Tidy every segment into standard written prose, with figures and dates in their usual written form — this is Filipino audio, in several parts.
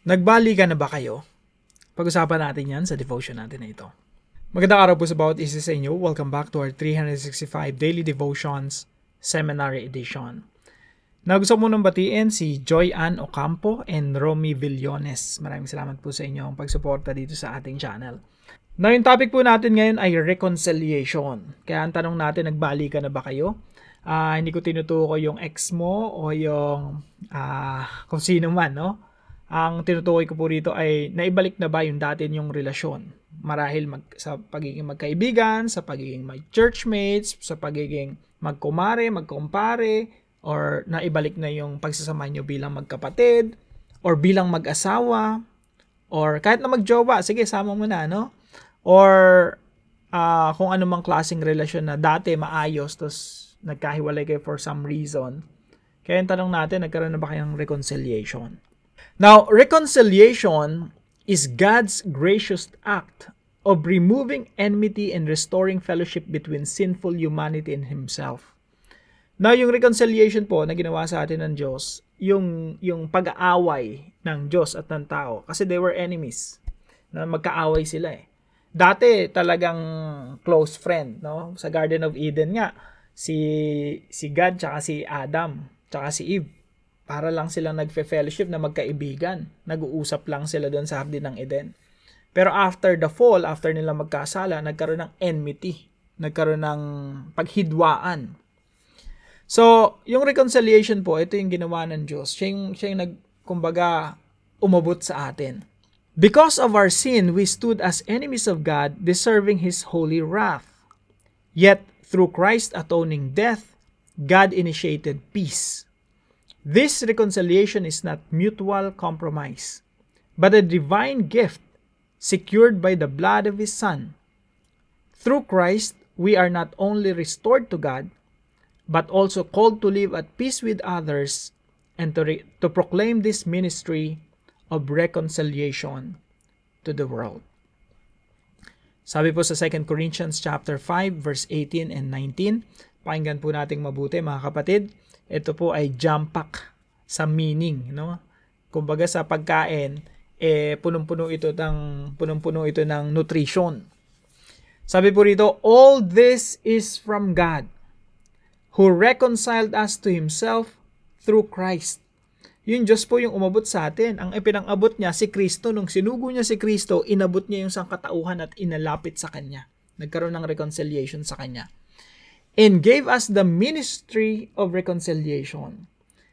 Nagbalikan na ba kayo? Pag-usapan natin yan sa devotion natin na ito. Magandang araw po sa bawat isa sa inyo. Welcome back to our 365 Daily Devotions Seminary Edition. Gusto ko munang batiin si Joy Ann Ocampo and Romy Villones. Maraming salamat po sa inyong pagsuporta dito sa ating channel. Now, yung topic po natin ngayon ay reconciliation. Kaya ang tanong natin, nagbalikan na ba kayo? Hindi ko tinutukoy yung ex mo o yung kung sino man, no? Ang tinutukoy ko po rito ay naibalik na ba yung dati yung relasyon? Marahil sa pagiging magkaibigan, sa pagiging mag-churchmates, sa pagiging magkumare, magkumpare, or naibalik na yung pagsasama nyo bilang magkapatid, or bilang mag-asawa, or kahit na magjowa, sige, sama mo na, no? Or kung anumang klaseng relasyon na dati maayos, tapos nagkahiwalay kayo for some reason. Kaya yung tanong natin, nagkaroon na ba kayong reconciliation? Now, reconciliation is God's gracious act of removing enmity and restoring fellowship between sinful humanity and Himself. Now, yung reconciliation po na ginawa sa atin ng Diyos, yung pag-aaway ng Diyos at ng tao, kasi they were enemies, na magkaaway sila eh. Dati talagang close friend, no? Sa Garden of Eden nga, si God, tsaka si Adam, tsaka si Eve. Para lang silang nagfe-fellowship na magkaibigan. Nag-uusap lang sila doon sa Hardin ng Eden. Pero after the fall, after nila magkasala, nagkaroon ng enmity. Nagkaroon ng paghidwaan. So, yung reconciliation po, ito yung ginawa ng Diyos. Siya yung kumbaga, umabot sa atin. Because of our sin, we stood as enemies of God, deserving His holy wrath. Yet, through Christ's atoning death, God initiated peace. This reconciliation is not mutual compromise, but a divine gift secured by the blood of His Son. Through Christ, we are not only restored to God, but also called to live at peace with others and to proclaim this ministry of reconciliation to the world. Sabi po sa 2 Corinthians chapter 5 verse 18 and 19, pakinggan po nating mabuti mga kapatid. Ito po ay jump pack sa meaning, no? Kumbaga sa pagkain, punong-puno ito ng nutrition. Sabi po rito, all this is from God, who reconciled us to Himself through Christ. Yung Diyos po yung umabot sa atin. Ang ipinang-abot niya si Kristo. Nung sinugo niya si Kristo, inabot niya yung sangkatauhan at inalapit sa Kanya. Nagkaroon ng reconciliation sa Kanya. And gave us the ministry of reconciliation.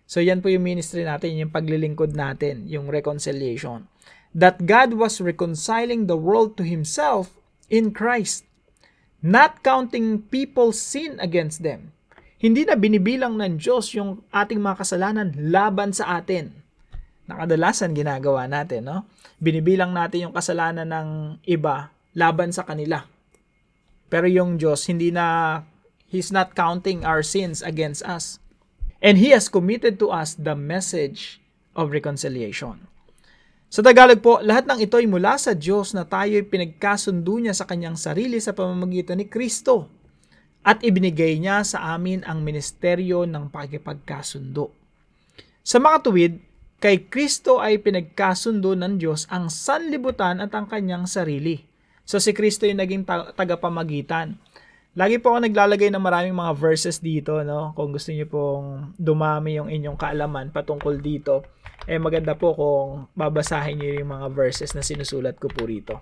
So yan po yung ministry natin, yung paglilingkod natin, yung reconciliation. That God was reconciling the world to Himself in Christ, not counting people's sin against them. Hindi na binibilang ng Diyos yung ating mga kasalanan laban sa atin. Nakadalasan ginagawa natin, no? Binibilang natin yung kasalanan ng iba laban sa kanila. Pero yung Diyos, He's not counting our sins against us. And He has committed to us the message of reconciliation. Sa Tagalog po, lahat ng ito ay mula sa Diyos na tayo'y pinagkasundo niya sa Kanyang sarili sa pamamagitan ni Kristo. At ibinigay niya sa amin ang ministeryo ng pakikipagkasundo. Sa makatuwid, kay Kristo ay pinagkasundo ng Diyos ang sanlibutan at ang Kanyang sarili. So si Kristo yung naging tagapamagitan. Lagi po ako naglalagay ng maraming mga verses dito, no? Kung gusto niyo pong dumami yung inyong kaalaman patungkol dito, maganda po kung babasahin niyo yung mga verses na sinusulat ko po rito.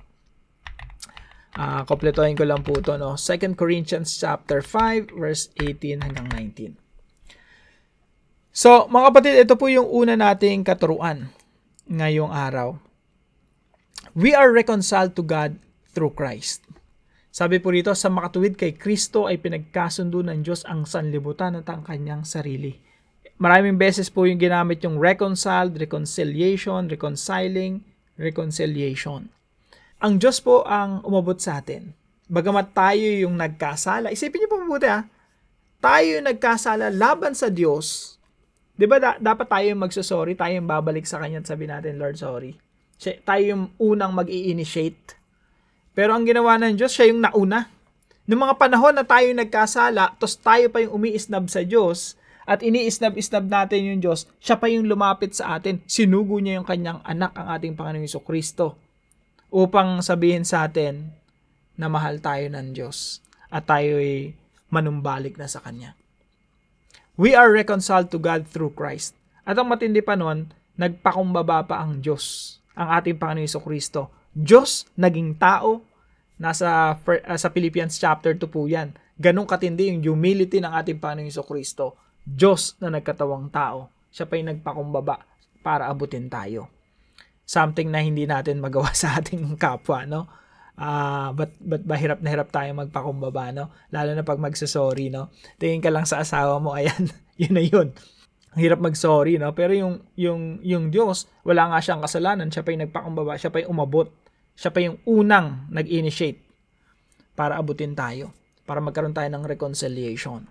Kompletohin ko lang po ito, no? 2 Corinthians chapter 5, verse 18 hanggang 19. So, mga kapatid, ito po yung una nating katuruan ngayong araw. We are reconciled to God through Christ. Sabi po rito, sa makatuwid kay Kristo ay pinagkasundo ng Diyos ang sanlibutan at ang Kanyang sarili. Maraming beses po yung ginamit yung reconciled, reconciliation, reconciling, reconciliation. Ang Diyos po ang umabot sa atin. Bagamat tayo yung nagkasala, isipin niyo po mabuti tayo yung nagkasala laban sa Diyos. Di ba dapat tayo yung magsasorry, tayo yung babalik sa Kanya at sabi natin, Lord, sorry. Tayo yung unang mag-i-initiate. Pero ang ginawa ng Diyos, siya yung nauna. Noong mga panahon na tayo nagkasala, tapos tayo pa yung umiisnab sa Diyos, at iniisnab-isnab natin yung Diyos, siya pa yung lumapit sa atin. Sinugo niya yung kanyang anak, ang ating Panginoong Jesucristo, upang sabihin sa atin na mahal tayo ng Diyos at tayo'y manumbalik na sa Kanya. We are reconciled to God through Christ. At ang matindi pa nun, nagpakumbaba pa ang Diyos, ang ating Panginoong Jesucristo. Diyos naging tao, sa Philippians chapter 2 po yan. Ganong katindi yung humility ng ating Panginoong Jesucristo. Diyos na nagkatawang tao. Siya pa yung nagpakumbaba para abutin tayo. Something na hindi natin magawa sa ating kapwa, no? But hirap na hirap tayo magpakumbaba, no? Lalo na pag magsasorry, no? Tingin ka lang sa asawa mo, ayan, yun na yun. Ang hirap mag-sorry, no? Pero yung Diyos, wala nga siyang kasalanan. Siya pa yung nagpakumbaba, siya pa yung umabot. Siya pa yung unang nag-initiate para abutin tayo, para magkaroon tayo ng reconciliation.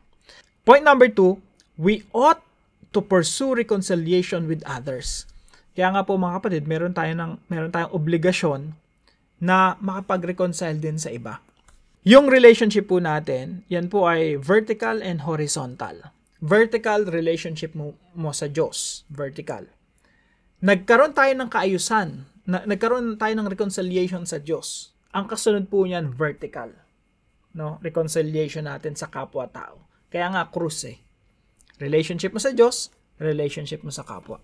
Point number 2, we ought to pursue reconciliation with others. Kaya nga po mga kapatid, meron tayong obligasyon na makapag-reconcile din sa iba. Yung relationship po natin, yan po ay vertical and horizontal. Vertical relationship mo sa Diyos, vertical. Nagkaroon tayo ng kaayusan, nagkaroon tayo ng reconciliation sa Diyos. Ang kasunod po niyan, vertical. No? Reconciliation natin sa kapwa-tao. Kaya nga, krus eh. Relationship mo sa Diyos, relationship mo sa kapwa.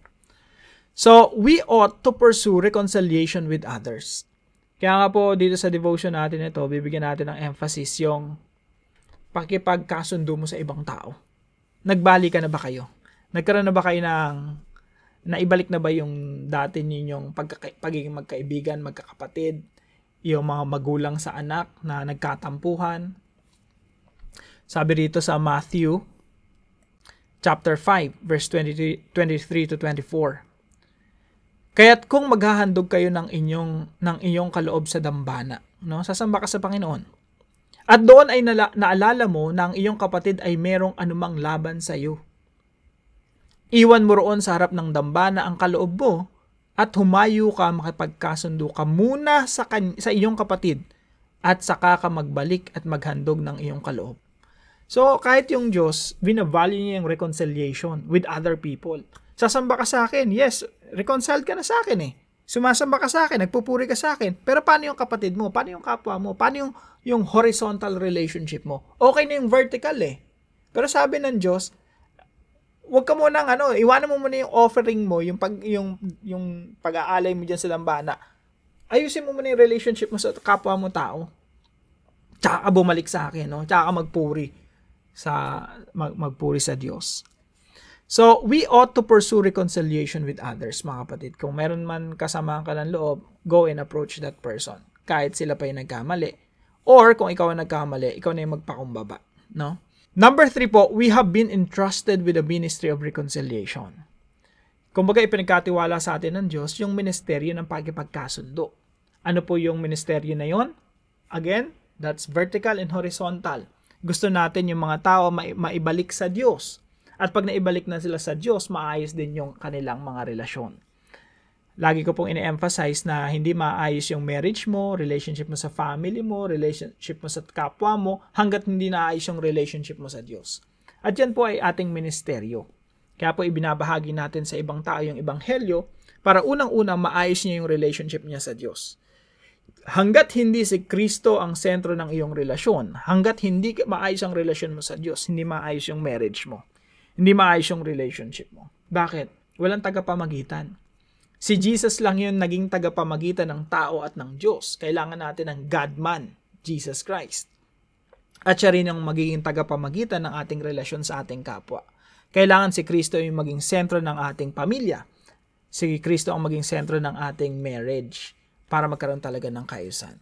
So, we ought to pursue reconciliation with others. Kaya nga po, dito sa devotion natin ito, bibigyan natin ng emphasis yung pakipagkasundo mo sa ibang tao. Nagbalikan na ba kayo? Nagkaroon na ba kayo naibalik na ba yung dati ninyong pagiging magkaibigan, magkakapatid, yung mga magulang sa anak na nagkatampuhan? Sabi rito sa Matthew chapter 5, verse 23 to 24. Kaya't kung maghahandog kayo ng inyong kaloob sa dambana, no? Sasamba ka sa Panginoon. At doon ay naalala mo na ang iyong kapatid ay merong anumang laban sa iyo. Iwan mo roon sa harap ng dambana ang kaloob mo at humayo ka, makipagkasundo ka muna sa iyong kapatid at saka ka magbalik at maghandog ng iyong kaloob. So, kahit yung Diyos, binavalue niya yung reconciliation with other people. Sasamba ka sa akin, yes, reconciled ka na sa akin eh. Sumasamba ka sa akin, nagpupuri ka sa akin. Pero paano yung kapatid mo? Paano yung kapwa mo? Paano yung horizontal relationship mo? Okay na yung vertical eh. Pero sabi ng Diyos, huwag ka muna iwanan mo muna yung offering mo, yung pag-aalay mo diyan sa dambana. Ayusin mo muna yung relationship mo sa kapwa mo tao. Tsaka ka bumalik sa akin, no? Tsaka ka magpuri sa Diyos. So, we ought to pursue reconciliation with others, mga kapatid. Kung meron man kasama ka ng loob, go and approach that person. Kahit sila pa yung nagkamali. Or, kung ikaw ang nagkamali, ikaw na yung magpakumbaba. No? Number 3 po, we have been entrusted with the ministry of reconciliation. Kumbaga, ipinagkatiwala sa atin ng Diyos yung ministeryo ng pagkipagkasundo. Ano po yung ministeryo na yon? Again, that's vertical and horizontal. Gusto natin yung mga tao maibalik sa Diyos. At pag naibalik na sila sa Diyos, maayos din yung kanilang mga relasyon. Lagi ko pong ine-emphasize na hindi maayos yung marriage mo, relationship mo sa family mo, relationship mo sa kapwa mo, hanggat hindi naayos yung relationship mo sa Diyos. At yan po ay ating ministeryo. Kaya po ibinabahagi natin sa ibang tao yung ebanghelyo para unang-una maayos niya yung relationship niya sa Diyos. Hanggat hindi si Kristo ang sentro ng iyong relasyon, hanggat hindi maayos ang relasyon mo sa Diyos, hindi maayos yung marriage mo. Hindi maayos yung relationship mo. Bakit? Walang tagapamagitan. Si Jesus lang yun naging tagapamagitan ng tao at ng Diyos. Kailangan natin ng God-man, Jesus Christ. At siya rin ang magiging tagapamagitan ng ating relasyon sa ating kapwa. Kailangan si Kristo yung maging sentro ng ating pamilya. Si Kristo ang maging sentro ng ating marriage para magkaroon talaga ng kaayusan.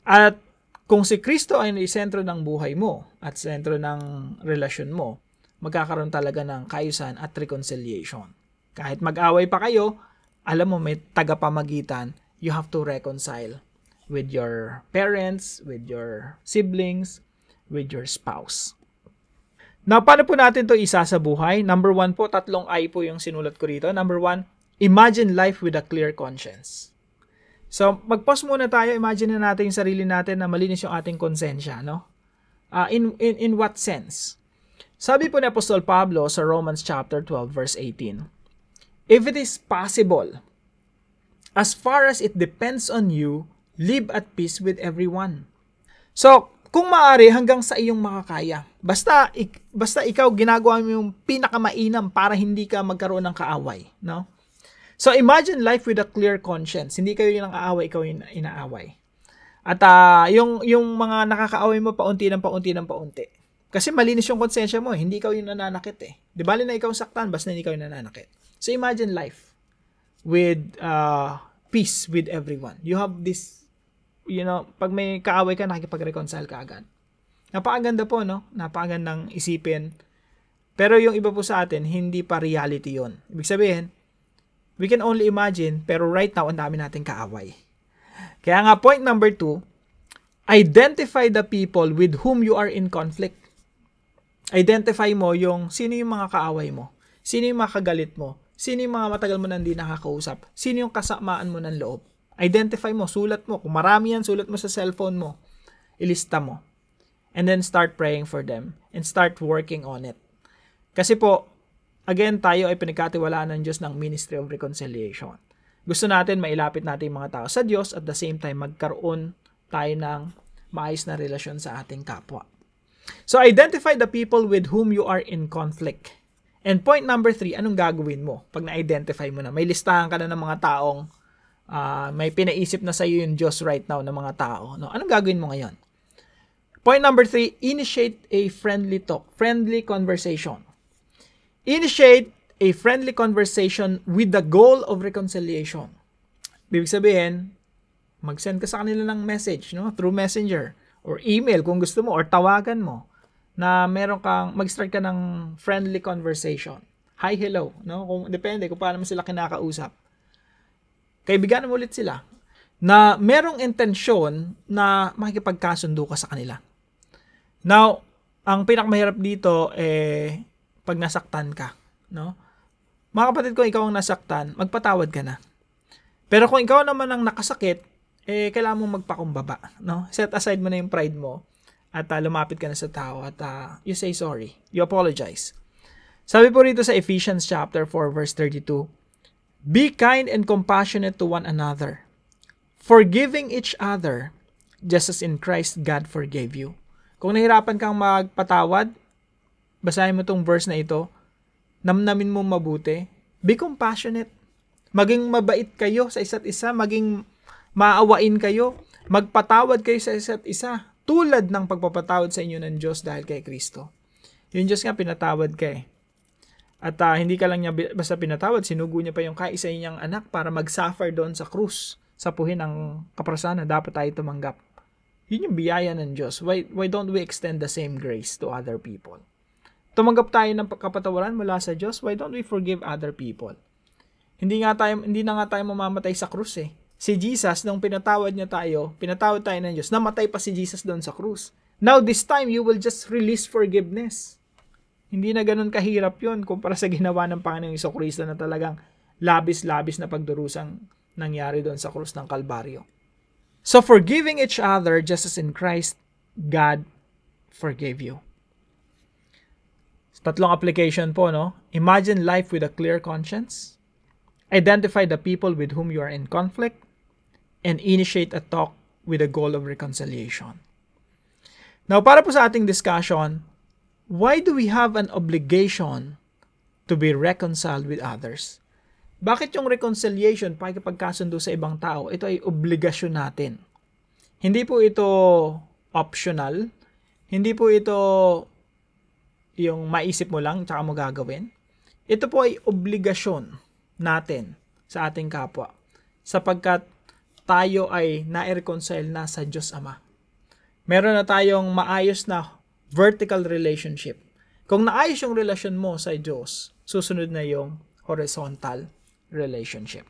At kung si Kristo ay sentro ng buhay mo at sentro ng relasyon mo, magkakaroon talaga ng kaayusan at reconciliation. Kahit mag-away pa kayo, alam mo may tagapamagitan, you have to reconcile with your parents, with your siblings, with your spouse. Now, paano po natin to isa sa buhay? Number 1 po, 3 I po yung sinulat ko rito. Number 1, imagine life with a clear conscience. So, mag-pause muna tayo. Imagine na natin yung sarili natin na malinis yung ating konsensya, no? In what sense? Sabi po ni Apostol Pablo sa Romans chapter 12 verse 18, "If it is possible, as far as it depends on you, live at peace with everyone." So, kung maaari, hanggang sa iyong makakaya. Basta ikaw ginagawa mo yung pinakamainam para hindi ka magkaroon ng kaaway. No? So, imagine life with a clear conscience. Hindi kayo yung aaway, ikaw yung inaaway. At yung mga nakakaaway mo paunti ng paunti. Kasi malinis yung konsensya mo, hindi ikaw yung nananakit eh. Di bali na ikaw saktan, basta hindi ikaw yung nananakit. So imagine life with peace with everyone. You have this, pag may kaaway ka, nakikipag-reconcile ka agad. Napakaganda po, no? Napakagandang isipin. Pero yung iba po sa atin, hindi pa reality yon. Ibig sabihin, we can only imagine, pero right now, ang dami nating kaaway. Kaya nga, point number 2, identify the people with whom you are in conflict. Identify mo sino yung mga kaaway mo, sino yung mga kagalit mo, sino yung mga matagal mo na hindi nakakausap, sino yung kasamaan mo ng loob. Identify mo, sulat mo. Kung marami yan, sulat mo sa cellphone mo. Ilista mo. And then start praying for them and start working on it. Kasi po, again, tayo ay pinagkatiwalaan ng Diyos ng Ministry of Reconciliation. Gusto natin mailapit natin yung mga tao sa Diyos at the same time magkaroon tayo ng maayos na relasyon sa ating kapwa. So, identify the people with whom you are in conflict. And point number 3, anong gagawin mo pag na-identify mo na? May listahan ka na ng mga taong may pinaisip na sa iyo yung Diyos right now ng mga tao. No? Anong gagawin mo ngayon? Point number 3, initiate a friendly talk, friendly conversation. Initiate a friendly conversation with the goal of reconciliation. Ibig sabihin, mag-send ka sa kanila ng message, no? Through Messenger or email kung gusto mo or tawagan mo na meron kang mag-start ka ng friendly conversation. Hi, hello, no? Depende kung paano mo sila kinakausap. Kaibigan mo ulit sila na merong intensyon na makikipagkasundo ka sa kanila. Now, ang pinakamahirap dito pag nasaktan ka, no? Mga kapatid ko, ikaw ang nasaktan, magpatawad ka na. Pero kung ikaw naman ang nakasakit, kailangan mong magpakumbaba, no? Set aside mo na yung pride mo at lumapit ka na sa tao at you say sorry. You apologize. Sabi po rito sa Ephesians chapter 4 verse 32, "Be kind and compassionate to one another, forgiving each other, just as in Christ God forgave you." Kung nahirapan kang magpatawad, basahin mo tong verse na ito, namnamin mo mabuti, be compassionate. Maging mabait kayo sa isa't isa, maging maawain kayo, magpatawad kayo sa isa't isa, tulad ng pagpapatawad sa inyo ng Diyos dahil kay Kristo. Yung Diyos nga pinatawad ka eh. At hindi ka lang niya basta pinatawad, sinugo niya pa yung kaisa niyang anak para mag-suffer doon sa krus, sapuhin ang kaparusahan na dapat tayo tumanggap. Yun yung biyaya ng Diyos. Why don't we extend the same grace to other people? Tumanggap tayo ng kapatawaran mula sa Diyos, why don't we forgive other people? Hindi na nga tayo mamamatay sa krus eh. Si Jesus, nung pinatawad tayo ng Diyos, namatay pa si Jesus doon sa krus. Now, this time, you will just release forgiveness. Hindi na ganun kahirap yun kumpara sa ginawa ng Panginoong Jesucristo na talagang labis-labis na pagdurusang nangyari doon sa krus ng Kalbaryo. So, forgiving each other just as in Christ, God forgave you. Tatlong application po, no? Imagine life with a clear conscience. Identify the people with whom you are in conflict. And initiate a talk with the goal of reconciliation. Now, para po sa ating discussion, why do we have an obligation to be reconciled with others? Bakit yung reconciliation, pakikipagkasundo sa ibang tao, ito ay obligasyon natin? Hindi po ito optional. Hindi po ito yung maisip mo lang tsaka mo gagawin. Ito po ay obligasyon natin sa ating kapwa. Sapagkat tayo ay na-reconcile na sa Diyos Ama. Meron na tayong maayos na vertical relationship. Kung naayos yung relasyon mo sa Diyos, susunod na yung horizontal relationship.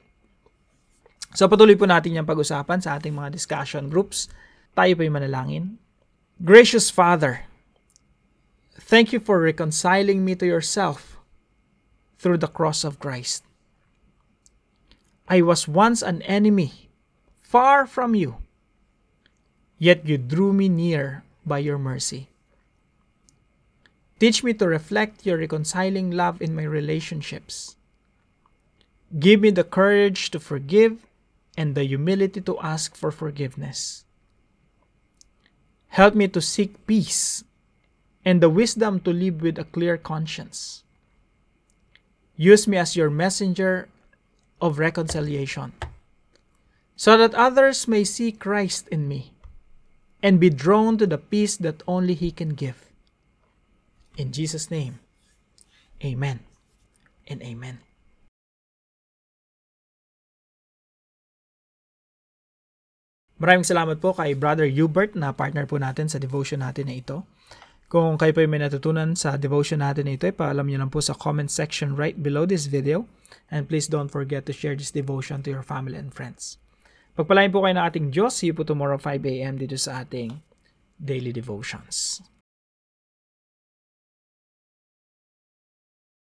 So patuloy po natin yung pag-usapan sa ating mga discussion groups. Tayo po yung manalangin. Gracious Father, thank you for reconciling me to yourself through the cross of Christ. I was once an enemy, far from you, yet you drew me near by your mercy. Teach me to reflect your reconciling love in my relationships. Give me the courage to forgive and the humility to ask for forgiveness. Help me to seek peace and the wisdom to live with a clear conscience. Use me as your messenger of reconciliation, so that others may see Christ in me and be drawn to the peace that only He can give. In Jesus' name, Amen and Amen. Maraming salamat po kay Brother Hubert na partner po natin sa devotion natin na ito. Kung kayo po may natutunan sa devotion natin na ito, paalam nyo lang po sa comment section right below this video. And please don't forget to share this devotion to your family and friends. Pagpalain po kayo ng ating Diyos. See you po tomorrow 5 a.m. dito sa ating Daily Devotions.